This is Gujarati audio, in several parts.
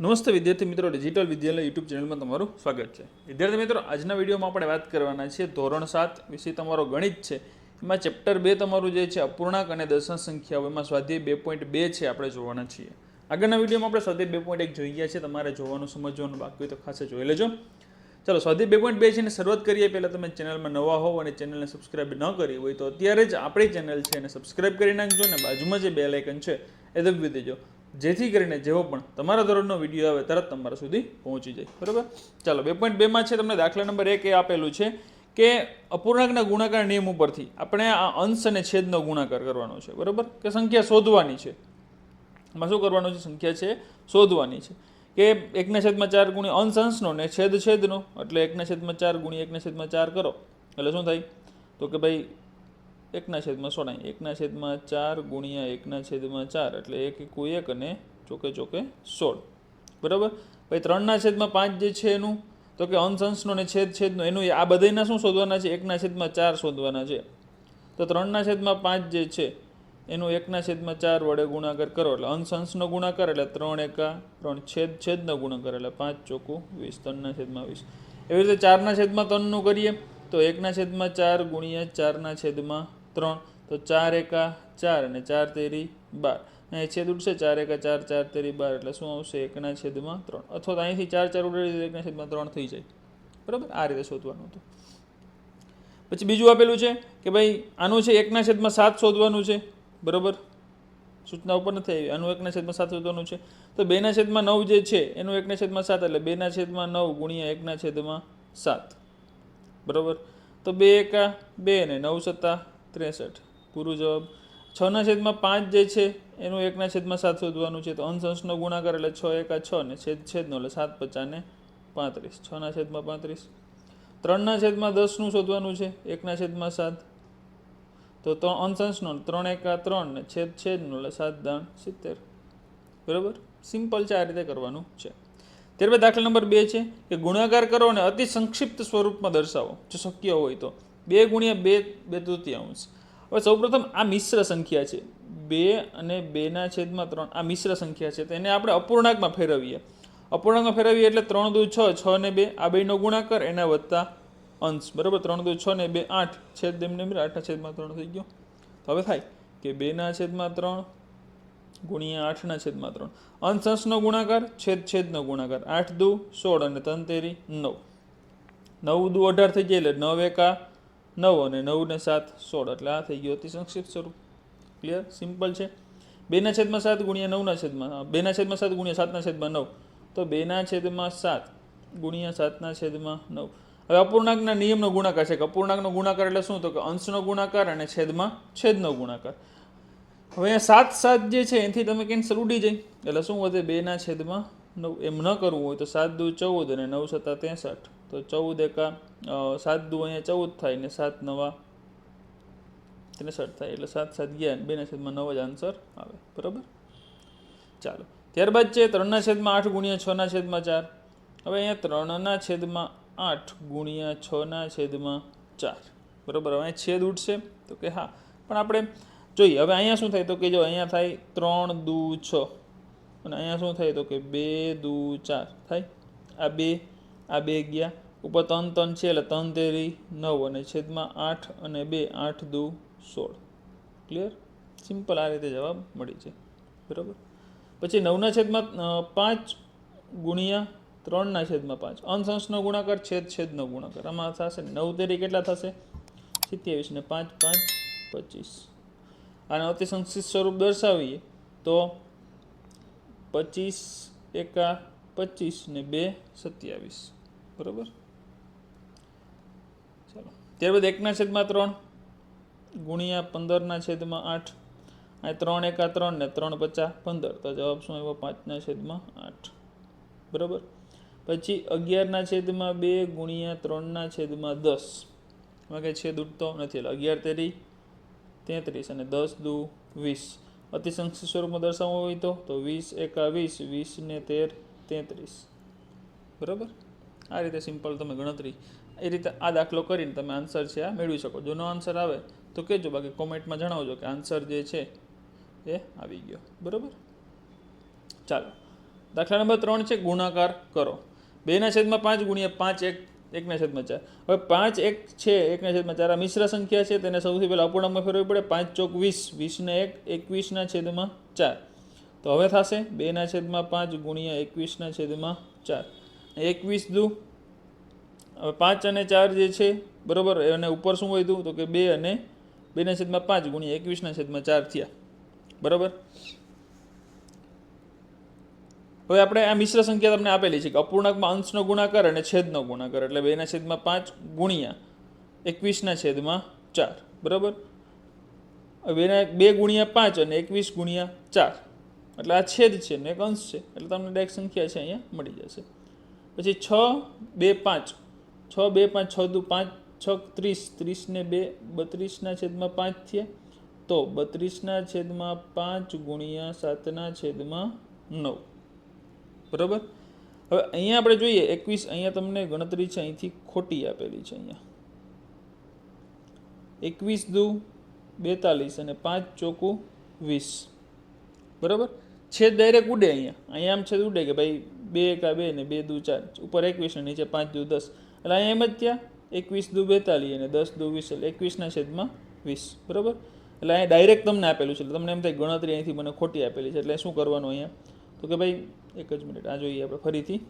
નમસ્તે વિદ્યાર્થી મિત્રો, ડિજિટલ વિદ્યાલય યુટ્યુબ ચેનલમાં તમારું સ્વાગત છે. વિદ્યાર્થી મિત્રો, આજના વિડીયોમાં આપણે વાત કરવાના છીએ ધોરણ 7 વિષય તમારો ગણિત છે. એમાં ચેપ્ટર 2 તમારું જે છે અપૂર્ણાંક અને દશાંશ સંખ્યાઓ, એમાં સ્વાધ્યાય 2.2 છે આપણે જોવાના છીએ. આગળના વિડીયોમાં આપણે સ્વાધ્યાય 2.1 જોઈ ગયા છે. તમારે જોવાનું સમજવાનું બાકી હોય તો ખાસ જોઈ લેજો. ચાલો, સ્વાધ્યાય 2.2 છે ને શરૂઆત કરીએ. પહેલાં તમે ચેનલમાં નવા હોવ અને ચેનલને સબસ્ક્રાઇબ ન કરી હોય તો અત્યારે જ આપણી ચેનલ છે એને સબસ્ક્રાઇબ કરી નાખજો ને બાજુમાં જે બેલ આઇકન છે એ દબાવી દેજો, જેથી કરીને જેવો પણ તમારા ધોરણનો વિડીયો આવે તરત તમારા સુધી પહોંચી જાય. બરાબર. ચાલો, 2.2માં છે તમને દાખલા નંબર 1 એ આપેલું છે કે અપૂર્ણાંકના ગુણાકાર નિયમ ઉપરથી આપણે આ અંશ અને છેદનો ગુણાકાર કરવાનો છે. બરાબર, કે સંખ્યા શોધવાની છે. એમાં શું કરવાનું છે? સંખ્યા છે શોધવાની છે કે 1/4 ગુણ્યા અંશ અંશનો ને છેદ છેદનો, એટલે 1/4 ગુણ્યા 1/4 કરો એટલે શું થાય? તો કે ભાઈ 1/16 1/4 ગુણ્યા 1/4 એટલે 1 × 1 અને ચોકે ચોકે 16. બરાબર. ભાઈ 3/5 જે છે એનું તો કે અંશ અંશનો ને છેદ છેદનો, એનું આ બધાના શું શોધવાના છે? 1/4 શોધવાના છે. તો 3/5 જે છે એનું 1/4 વડે ગુણાકાર કરો એટલે અંશ અંશનો ગુણાકાર એટલે 3 × 3 છેદ છેદનો ગુણાકાર એટલે 5 × 20 3/20. એવી રીતે 4/3 કરીએ તો 1/4 ગુણ્યા 4/3 તો 4 × 4 અને 4 તેરી 12. અહીં છેદ ઉડશે 4 × 4 4 તેરી 12 એટલે શું આવશે? 1/3. અથવા તો અહીંથી 4 4 ઉડાડી 1/3 થઈ જાય. બરાબર, આ રીતે શોધવાનું હતું. પછી બીજું આપેલું છે કે ભાઈ આનું છે 1/7 શોધવાનું છે. બરાબર, સૂચના ઉપર નથી આવી. આનું 1/7 શોધવાનું છે. તો 2/9 જે છે એનું 1/7 એટલે 2/9 ગુણ્યા 1/7. બરાબર. તો 2 × 2 ને 9 × 7 63. પૂરું જવાબ. 6/5 જે છે એનું 1/7 શોધવાનું છે. તો અંશ અંશનો ગુણાકાર એટલે 6 × 6 ને છેદ છેદનો એટલે 7 × 5 ને 35. 6/35. 3/10 શોધવાનું છે 1/7. તો અંશ અંશનો 3 × 3 ને છેદ છેદનો એટલે 7 × 70. બરાબર, સિમ્પલ છે. આ રીતે કરવાનું છે. ત્યારબાદ દાખલા નંબર 2 છે કે ગુણાકાર કરો અને અતિ સંક્ષિપ્ત સ્વરૂપમાં દર્શાવો જો શક્ય હોય તો. 2 × 2 હવે સૌપ્રથમ આ મિશ્ર સંખ્યા છે. 2 અને 2/3 આ મિશ્ર સંખ્યા છે. તો એને આપણે અપૂર્ણાંકમાં ફેરવીએ. અપૂર્ણાંકમાં ફેરવીએ એટલે 3 × 2 = 6 6 ને 2 આ બેનો ગુણાકાર એના વત્તા અંશ. બરાબર. 3 × 2 = 6 ને 2 8 છેદ એમને 8/3 થઈ ગયો. તો હવે થાય કે 2/3 ગુણ્યા 8/3 અંશ અંશનો ગુણાકાર છેદ છેદનો ગુણાકાર 8 × 2 = 16 અને 3 તેરી 9. 9 × 2 = 18 થઈ જાય એટલે 9 × 1 = 9 અને 9 ને 7 = 16 એટલે આ થઈ ગયું અતિ સંક્ષિપ્ત સ્વરૂપ. ક્લિયર, સિમ્પલ છે. 2/7 ગુણ્યા 2/7 ગુણ્યા 7/9 તો 2/7 ગુણ્યા 7/9. હવે અપૂર્ણાંકના નિયમનો ગુણાકાર છે કે અપૂર્ણાંકનો ગુણાકાર એટલે શું? તો કે અંશનો ગુણાકાર અને છેદમાં છેદનો ગુણાકાર. હવે અહીંયા 7 7 જે છે એનાથી તમે કેન્સલ ઉડી જાય એટલે શું વધે? 2/9. એમ ન કરવું હોય તો 7 × 2 = 14 અને 9 × 7 = 63. તો 14 × 7 × 2 અહીંયા 14 થાય ને 7 × 9 = 63 થાય એટલે 7 7 ગયા 2/9 જ આન્સર આવે. બરાબર. ચાલો, ત્યારબાદ છે 3/8 ગુણ્યા 6/4. હવે અહીંયા 3/8 ગુણ્યા 6/4. બરાબર. હવે અહીંયા છેદ ઉઠશે તો કે હા, પણ આપણે જોઈએ. હવે અહીંયા શું થાય? તો કે જો અહીંયા થાય 3 × 2 = 6 અને અહીંયા શું થાય? તો કે 2 × 2 = 4 થાય. આ બે ગયા ઉપર 3 3 છે એટલે 3 તેરી 9 અને છેદમાં 8 અને 2 8 × 2 = 16. Clear, simple. આ રીતે જવાબ મળી છે. બરાબર. પછી 9/5 ગુણ્યા 3/5 અંશ અંશનો ગુણાકાર છેદ છેદનો ગુણાકાર. આમાં થશે 9 તેરી કેટલા થશે? 27 ને 5 5 25. આને અતિ સંક્ષિપ્ત સ્વરૂપ દર્શાવીએ તો 25 × 25 ને 2 27. બરાબર. ચાલો, ત્યારબાદ 1/3 ગુણ્યા 15/8. આ 3 × 3 ને 3 × 5 = 15. તો જવાબ શું આવ્યો? 5/8. બરાબર. પછી 11/2 ગુણ્યા 3/10. એમાં કંઈ છેદ ઉઠતો નથી એટલે 11 તેરી 33 અને 10 × 2 = 20. અતિ સંક્ષિપ્ત સ્વરૂપમાં દર્શાવવું હોય તો 20 × 1 = 20 ને 13 33. બરાબર. આ રીતે સિમ્પલ તમે ગણતરી એ રીતે આ દાખલો કરીને તમે આન્સર છે આ મેળવી શકો. જો નો આન્સર આવે તો કહેજો, બાકી કોમેન્ટમાં જણાવજો કે આન્સર જે છે એ આવી ગયો. બરાબર. ચાલો, દાખલા નંબર 3 છે ગુણાકાર કરો. 2/5 ગુણ્યા 5 1/4. હવે 5 1 છે 1/4 આ મિશ્ર સંખ્યા છે, તેને સૌથી પહેલાં અપૂર્ણાંકમાં ફેરવવી પડે. 5 ચોક 20, 20 ને 1 21/4. તો હવે થશે 2/5 ગુણ્યા 21/4. 21 દુ હવે 5 અને 4 જે છે બરાબર, અને ઉપર શું વધ્યું તો કે 2 અને 2/5 ગુણ્યા 21/4 થયા બરાબર. હવે આપણે આ મિશ્ર સંખ્યા તમને આપેલી છે કે અપૂર્ણાંકમાં અંશનો ગુણાકાર અને છેદનો ગુણાકાર, એટલે 2/5 ગુણ્યા 21/4 બરાબર. 2 ગુણ્યા 5 અને 21/4 એટલે આ છેદ છે ને એક અંશ છે, એટલે તમને ડાયરેક્ટ સંખ્યા છે અહીંયા મળી જશે. પછી 6 2 5 6 2 5 6 દુ 5 6 30, 30 ને 2 32/5 થયા. તો 32/5 ગુણ્યા 7/9 બરાબર. હવે અહીંયા આપણે જોઈએ 21, અહીંયા તમને ગણતરી છે અહીંથી ખોટી આપેલી છે. અહીંયા 21 દુ 42 અને 5 ચોકું 20 બરાબર. છેદ ડાયરેક્ટ ઉડે, અહીંયા આમ છેદ ઉડે કે ભાઈ 2 1 2 ને 2 દુ 4, ઉપર 21 ને નીચે 5 દુ 10, એટલે અહીંયા એમ જ ત્યાં 21 દુ 42 અને 10 દુ 20 એટલે 21/20 બરાબર. એટલે અહીંયા ડાયરેક્ટ તમને આપેલું છે, એટલે તમને એમ થાય ગણતરી અહીંથી મને ખોટી આપેલી છે, એટલે શું કરવાનું અહીંયા તો કે ભાઈ એક જ મિનિટ આ જોઈએ આપણે ફરીથી.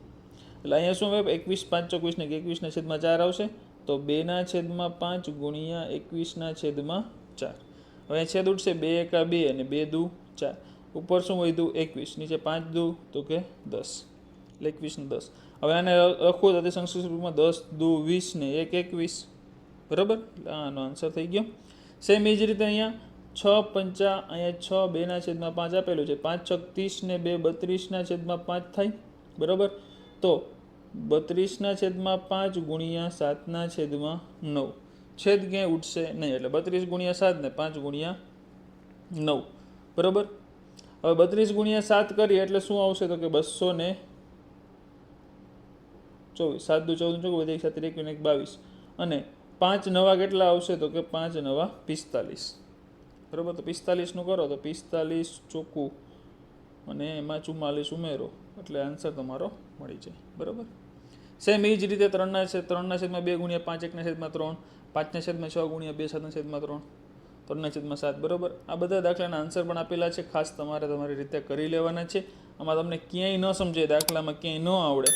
એટલે અહીંયા શું આવે 21 5 24 ને 21/4 આવશે, તો 2/5 ગુણ્યા 21/4. હવે છેદ ઉઠશે 2 1 2 અને 2 દુ 4, ઉપર શું વધ્યું 21, નીચે 5 દુ તો કે 10 એટલે 21 ને 10. હવે આને લખવું તો સંસ્કૃત રૂપમાં 10 દુ 20 ને 1 21 બરાબર. એટલે આનો આન્સર થઈ ગયો. સેમ એ જ રીતે અહીંયા 6 5 અહીંયા 6 2/5 આપેલું છે, 5 6 30 ને 2 32/5 થાય બરાબર. તો 32/5 ગુણ્યા 7/9 છેદ ક્યાંય ઉઠશે નહીં, એટલે 32 ગુણ્યા 7 ને 5 ગુણ્યા 9 બરાબર. હવે 32 ગુણ્યા 7 કરીએ એટલે શું આવશે તો કે 224, 7 દુ 14 24 1 7 21 22 અને 5 નવા કેટલા આવશે તો કે 5 નવા 45 બરાબર. તો 45 નું કરો તો 45 ચોખ્ખું અને એમાં 44 ઉમેરો એટલે આન્સર તમારો મળી જાય બરાબર. સેમ એ જ રીતે 3/2 ગુણ્યા 5 1/3, 5/6 ગુણ્યા 2 7/3, 3/7 બરાબર. આ બધા દાખલાના આન્સર પણ આપેલા છે, ખાસ તમારે તમારી રીતે કરી લેવાના છે. આમાં તમને ક્યાંય ન સમજે, દાખલામાં ક્યાંય ન આવડે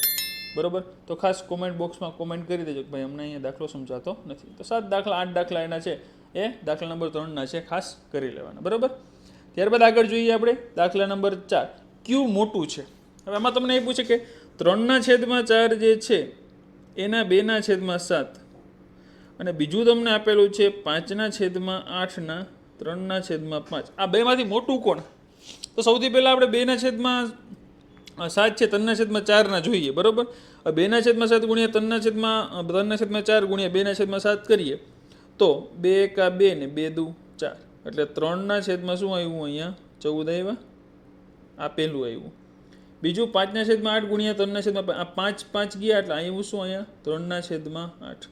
બરાબર, તો ખાસ કોમેન્ટ બોક્સમાં કોમેન્ટ કરી દેજો કે ભાઈ અમને અહીંયા દાખલો સમજાતો નથી. તો 7 દાખલા 8 દાખલા એના છે, એ દાખલા નંબર 3ના છે, ખાસ કરી લેવાના બરાબર. ત્યારબાદ આગળ જોઈએ આપણે દાખલા નંબર 4. ક્યુ મોટું છે. હવે આમાં તમને એ પૂછે કે 3/4 જે છે એના 2/7 અને બીજું તમને આપેલું છે 5/8 3/5. આ બેમાંથી મોટું કોણ? તો સૌથી પહેલાં આપણે 2/7 છે 3/4 જોઈએ બરાબર. 2/7 ગુણ્યા 3/4 ગુણ્યા 2/7 કરીએ તો 2 1 2 ને 2 દુ 4, એટલે 3/7 શું આવ્યું અહીંયા 14 આવ્યા, આ પહેલું આવ્યું. બીજું 5/8 ગુણ્યા 3/5, આ 5 5 ગયા એટલે આવ્યું શું અહીંયા 3/8.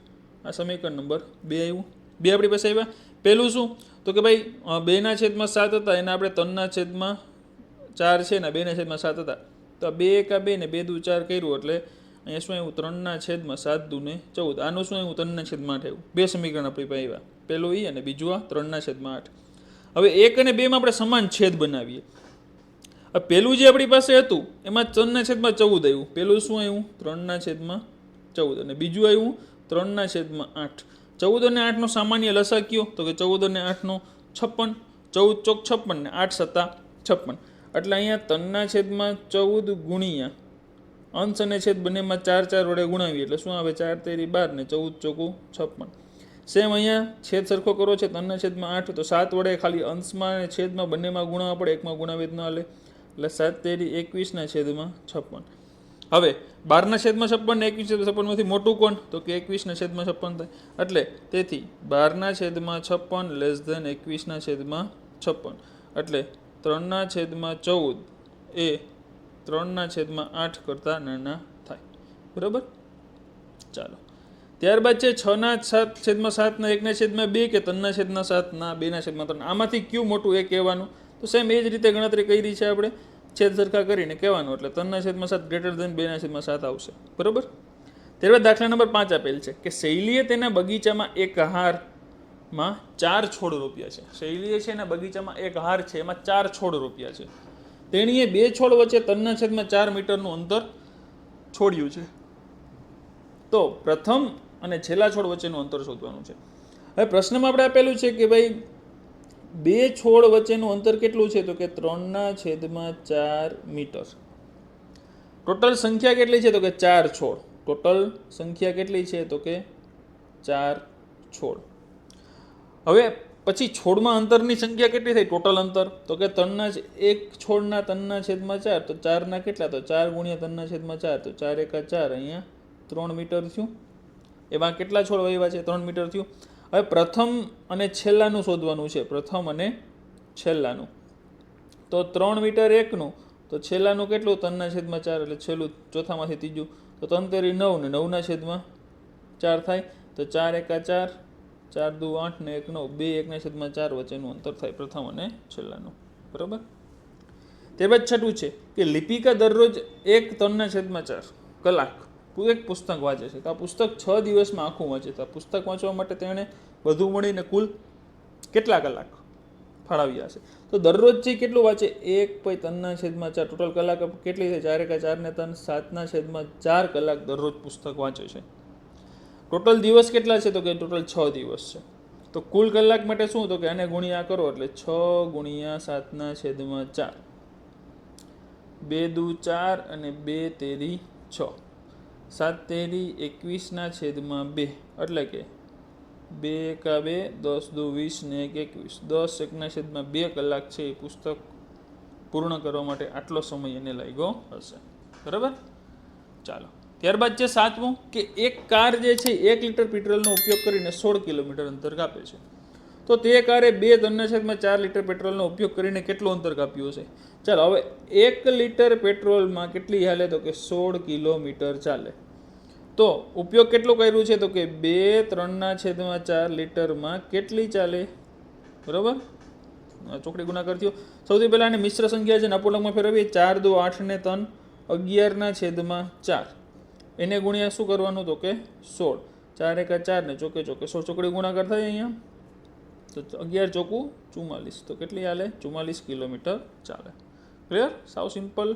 આ સમીકરણ નંબર 2 આવ્યું. 2 આપણી પાસે આવ્યા. પહેલું શું તો કે ભાઈ 2/7 હતા એને આપણે 3/4 છે ને 2/7 હતા, તો 2 1 2 ને 2 દુ 4 કર્યું એટલે અહીંયા શું આવ્યું 3/7 દુ ને 14. આનું શું આવ્યું 3/8 આવ્યું. 2 સમીકરણ આપણી પાસે આવ્યા, પહેલું એ અને બીજું આ 3/8. હવે 1 અને 2 માં આપણે સમાન છેદ બનાવીએ. પહેલું જે આપણી પાસે હતું એમાં 3/14 આવ્યું, પહેલું શું આવ્યું 3/14 અને બીજું આવ્યું 3/8. 14 અને 8 નો સામાન્ય લસા કયો તો કે 14 અને 8 નો 56, 14 ચોક 56 ને 8 7 56, એટલે અહીંયા 3/14 ગુણ્યા અંશ અને છેદ બંનેમાં 4 4 વડે ગુણાવીએ એટલે શું આવે 4 તેરી 12 ને 14 ચોકું 56. સેમ અહીંયા છેદ સરખો કરો છે 3/8, તો 7 વડે ખાલી અંશમાં અને છેદમાં બંનેમાં ગુણાવવા પડે, એકમાં ગુણાવી જ ન હાલે, એટલે 7 તેરી 21/56. હવે 12/56 ને 21/56 માંથી મોટું કોણ તો કે 21/56 થાય, એટલે તેથી 12/56 લેસ ધેન 21/56, એટલે 3/14 એ 3/8 કરતાં નાના થાય બરાબર. ચાલો ત્યારબાદ છે 6/7 ના 1/2 કે 3/7 ના 2/3. આમાંથી કયું મોટું એ કહેવાનું. તો સેમ એ જ રીતે ગણતરી કરી છે આપણે. છેદ સરખા કરીને કહેવાનું, એટલે 3/7 ગ્રેટર ધેન 2/7 આવશે. બરાબર. ત્યારબાદ દાખલા નંબર 5 આપેલ છે કે શૈલીએ તેના બગીચામાં એક હારમાં 4 છોડ રોપ્યા છે. શૈલીએ છે એના બગીચામાં એક હાર છે, એમાં 4 છોડ રોપ્યા છે. તેણીએ 2 છોડ વચ્ચે 3/4 મીટરનું અંતર છોડ્યું છે. તો પ્રથમ અને છેલ્લા છોડ વચ્ચેનું અંતર શોધવાનું છે. હવે પ્રશ્નમાં આપણે આપેલું છે કે ભાઈ 2 છોડ વચ્ચેનું અંતર કેટલું છે, તો કે 3/4 મીટર. ટોટલ સંખ્યા કેટલી છે, તો કે 4 છોડ. ટોટલ સંખ્યા કેટલી છે, તો કે 4 છોડ. હવે પછી છોડમાં અંતરની સંખ્યા કેટલી થઈ, ટોટલ અંતર, તો કે એક છોડના 3/4, તો 4ના કેટલા, તો 4 × 3/4, તો 4 × 4, અહીંયા 3 મીટર થયું. એમાં કેટલા છોડ વાવ્યા છે, 3 મીટર થયું. હવે પ્રથમ અને છેલ્લાનું શોધવાનું છે, પ્રથમ અને છેલ્લાનું. તો 3 મીટર એકનું, તો છેલ્લાનું કેટલું, 3/4, એટલે છેલ્લું ચોથામાંથી ત્રીજું, તો 3 તેરી 9 ને 9/4 થાય. તો 4 × 4, 4 દુ 8 ને 1 9, 2 1/4 વચ્ચેનું અંતર થાય પ્રથમ અને છેલ્લાનું. બરાબર. ત્યારબાદ છઠ્ઠું છે કે લિપિકા દરરોજ 3/4 કલાક એક પુસ્તક વાંચે છે. તો આ પુસ્તક 6 દિવસમાં આખું વાંચે. તો આ પુસ્તક વાંચવા માટે તેણે વધુ મળીને કુલ કેટલા કલાક ફાળવ્યા છે? તો દરરોજ જે કેટલું વાંચે, 1/3/4, ટોટલ કલાક કેટલી છે, 4 × 4 ને 3, 7/4 કલાક દરરોજ પુસ્તક વાંચે છે. ટોટલ દિવસ કેટલા છે, તો કે ટોટલ 6 દિવસ છે. તો કુલ કલાક માટે શું, તો કે આને ગુણ્યા કરો, એટલે 6 × 7/4, 2 દુ 4 અને 2 તેરી 6, 7 તેરી 21/2, એટલે કે 2 × 2, 10 દુ 20 ને 1 21, 10 1/2 કલાક છે એ પુસ્તક પૂર્ણ કરવા માટે આટલો સમય એને લાગ્યો હશે. બરાબર. ચાલો, ત્યારબાદ છે 7મું કે એક કાર જે છે 1 લીટર પેટ્રોલનો ઉપયોગ કરીને 16 કિલોમીટર અંતર કાપે છે. તો તે કારે 2 3/4 લીટર પેટ્રોલનો ઉપયોગ કરીને કેટલું અંતર કાપ્યું હશે? ચાલો, હવે 1 લીટર પેટ્રોલમાં કેટલી હાલે, તો કે 16 કિલોમીટર ચાલે. તો ઉપયોગ કેટલું કર્યું છે, તો કે 2 3/4 લીટરમાં કેટલી ચાલે? બરાબર. ચોકડી ગુણાકાર થયો. સૌથી પહેલાં આને મિશ્ર સંખ્યા છે ને અપૂર્ણાંકમાં ફેરવીએ. 4 દુ 8 ને 3, 11/4, એને ગુણ્યા શું કરવાનું, તો કે 16, 4 × 4 ને ચોકે 16, ચોકડી ગુણાકાર થાય અહીંયા. તો 11 ચોકું 44, તો કેટલી હાલે, 44 કિલોમીટર ચાલે. ક્લિયર? સાવ સિમ્પલ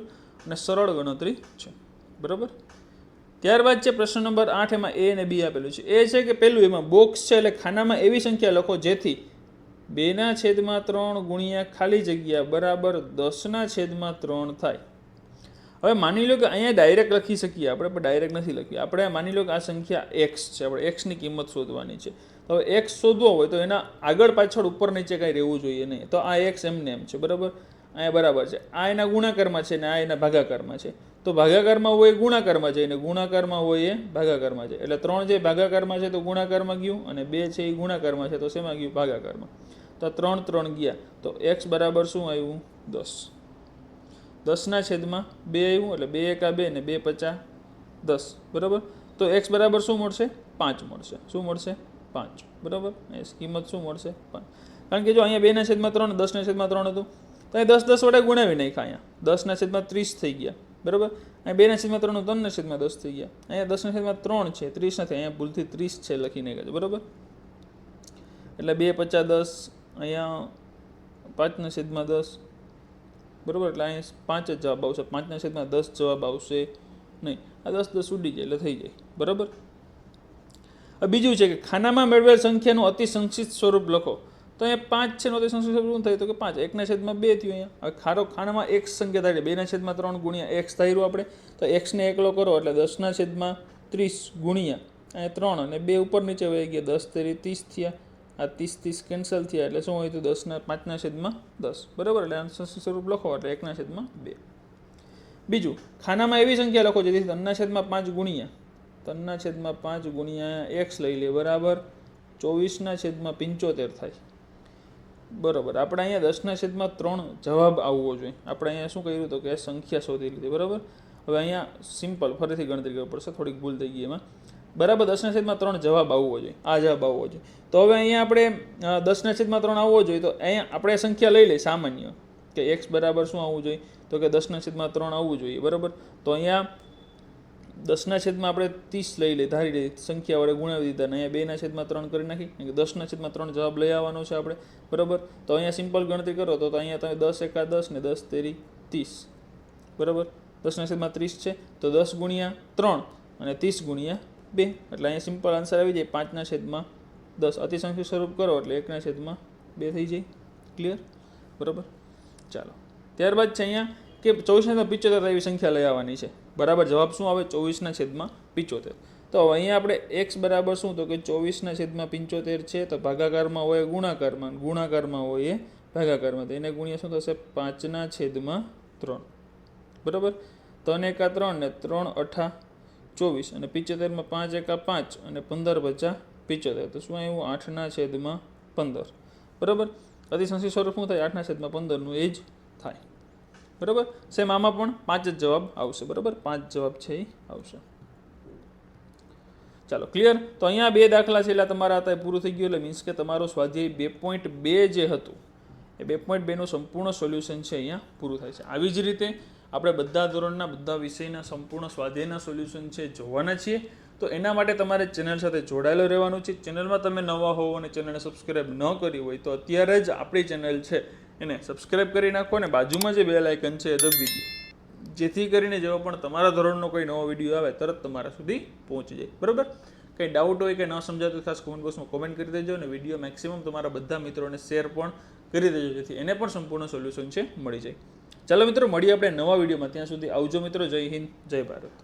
અને સરળ ગણતરી છે. બરાબર. ત્યારબાદ છે પ્રશ્ન નંબર 8, એમાં A અને B આપેલું છે. એ છે કે પહેલું એમાં બોક્સ છે, એટલે ખાનામાં એવી સંખ્યા લખો જેથી 2/3 ગુણ્યા ખાલી જગ્યા બરાબર 10/3 થાય. હવે માની લો કે અહીંયા ડાયરેક્ટ લખી શકીએ આપણે, પણ ડાયરેક્ટ નથી લખી. આપણે માની લો કે આ સંખ્યા x છે, આપણે x ની કિંમત શોધવાની છે. તો હવે x શોધવો હોય તો એના આગળ પાછળ ઉપર નીચે કાંઈ રહેવું જોઈએ નહીં. તો આ x એમને એમ છે. બરાબર. અહીંયા બરાબર છે. આ એના ગુણાકારમાં છે ને આ એના ભાગાકારમાં છે. તો ભાગાકારમાં હોય ગુણાકારમાં છે, અને ગુણાકારમાં હોય એ ભાગાકારમાં છે. એટલે 3 જે ભાગાકારમાં છે તો ગુણાકારમાં ગયું, અને 2 છે એ ગુણાકારમાં છે તો શેમાં ગયું, ભાગાકારમાં. તો 3 3 ગયા, તો x બરાબર શું આવ્યું, 10. 10/2 આવ્યું, એટલે 2 × 2 ને 2 × 5 10. બરાબર. તો x બરાબર શું મળશે, 5 મળશે. શું મળશે, 5. બરાબર. કિંમત શું મળશે, 5. કારણ કે જો અહીંયા 2/3 10/3 હતું, તો અહીં 10 10 વડે ગુણાવી નાખ્યા. અહીંયા 10/30 થઈ ગયા. બરાબર. અહીંયા 2/3 3/10 થઈ ગયા. અહીંયા 10/3 છે, 30 નથી. અહીંયા ભૂલથી 30 છે લખી નાખ્યા છે. બરાબર. એટલે 2 × 5 10, અહીંયા 5/10. બરાબર. એટલે અહીંયા 5 જ જવાબ આવશે. 5/10 જવાબ આવશે નહીં. આ 10 10 ઉડી જાય એટલે થઈ જાય. બરાબર. હવે બીજું છે કે ખાનામાં મેળવેલ સંખ્યાનું અતિ સંક્ષિપ્ત સ્વરૂપ લખો. તો અહીંયા 5 છે ને અતિ સંક્ષિપ્ત સ્વરૂપ શું થાય, તો કે 5 1/2 થયું. અહીંયા હવે ખાનામાં x સંખ્યા થાય 2/3 ગુણ્યા x ધાર્યું આપણે. તો x ને એકલો કરો એટલે 10/30 ગુણ્યા અહીંયા 3 અને 2 ઉપર નીચે વહી ગયા, 10 તેરી 30 થયા. આ 30 કેન્સલ થયા એટલે શું હોય, તો 5/10. બરાબર. એટલે આ સંક્ષિપ્ત સ્વરૂપ લખો એટલે 1/2. બીજું, ખાનામાં એવી સંખ્યા લખો જેથી 3/5 ગુણ્યા 3/5 ગુણ્યા x લઈ લે બરાબર 24/75 થાય. બરાબર. આપણે અહીંયા 10/3 જવાબ આવવો જોઈએ. આપણે અહીંયા શું કર્યું, તો કે સંખ્યા શોધી લીધી. બરાબર. હવે અહીંયા સિમ્પલ ફરીથી ગણતરી કરવી પડશે, થોડીક ભૂલ થઈ ગઈ એમાં. બરાબર. 10/3 જવાબ આવવો જોઈએ, આ જવાબ આવવો જોઈએ. તો હવે અહીંયા આપણે 10/3 આવવો જોઈએ. તો અહીંયા આપણે સંખ્યા લઈ લઈએ સામાન્ય. કે એક્સ બરાબર શું આવવું જોઈએ, તો કે 10/3 આવવું જોઈએ, બરાબર. તો અહીંયા 10/3 આપણે 30 લઈ લઈએ, ધારી લઈએ, સંખ્યા વડે ગુણાવી દીધા, અને અહીંયા 2/3 કરી નાખી, કે 10/3 જવાબ લઈ આવવાનો છે આપણે, બરાબર. તો અહીંયા સિમ્પલ ગણતરી કરો તો અહીંયા તમે 10 એકા 10 ને 10 તેરી 30, બરાબર. 10/30 છે તો 10 ગુણ્યા 3 અને 30 ગુણ્યા 2, એટલે અહીંયા સિમ્પલ આન્સર આવી જાય 5/10. અતિસંખ્ય સ્વરૂપ કરો એટલે 1/2 થઈ જાય. ક્લિયર, બરાબર. ચાલો, ત્યારબાદ છે અહીંયા કે 24/75 એવી સંખ્યા લઈ આવવાની છે, બરાબર. જવાબ શું આવે? 24/75. તો અહીંયા આપણે એક્સ બરાબર શું, તો કે 24/75 છે, તો ભાગાકારમાં હોય ગુણાકારમાં, ગુણાકારમાં હોય એ ભાગાકારમાં, તો એને ગુણ્યા શું થશે? 5/3, બરાબર. 3 એકા 3 ને 3 8 24, અને 75 5 એકા 5 અને 15 5 75, તો શું આવ્યું? 8/15, બરાબર. અતિસંખ્ય સ્વરૂપ શું થાય? 8/15 નું એ જ થાય, બરાબર. સેમ આમાં પણ 5 જ જવાબ આવશે, બરાબર. 5 જવાબ છે એ આવશે. ચાલો, ક્લિયર. તો અહીંયા 2 દાખલા છે એટલે તમારા હતા પૂરું થઈ ગયું, એટલે મીન્સ કે તમારો સ્વાધ્યાય 2.2 જે હતું એ 2.2 નું સંપૂર્ણ સોલ્યુશન છે અહીંયા પૂરું થાય છે. આવી જ રીતે આપણે બધા ધોરણના બધા વિષયના સંપૂર્ણ સ્વાધ્યાયના સોલ્યુશન છે જોવાના છીએ. તો એના માટે તમારે ચેનલ સાથે જોડાયેલો રહેવાનું છે. ચેનલમાં તમે નવા હોવ અને ચેનલને સબસ્ક્રાઈબ ન કરી હોય તો અત્યારે જ આપણી ચેનલ છે એને સબસ્ક્રાઈબ કરી નાખો, અને બાજુમાં જે બેલ આઇકન છે એ દબાવી દો, જેથી કરીને જેવો પણ તમારા ધોરણનો કોઈ નવો વિડીયો આવે તરત તમારા સુધી પહોંચી જાય, બરાબર. કંઈ ડાઉટ હોય કે ન સમજાતું ખાસ કોમેન્ટ બોક્સમાં કોમેન્ટ કરી દેજો, અને વિડીયો મેક્સિમમ તમારા બધા મિત્રોને શેર પણ કરી દેજો, જેથી એને પણ સંપૂર્ણ સોલ્યુશન છે મળી જાય. ચાલો મિત્રો, મળીએ આપણે નવા વિડીયોમાં. ત્યાં સુધી આવજો મિત્રો. જય હિન્દ, જય ભારત.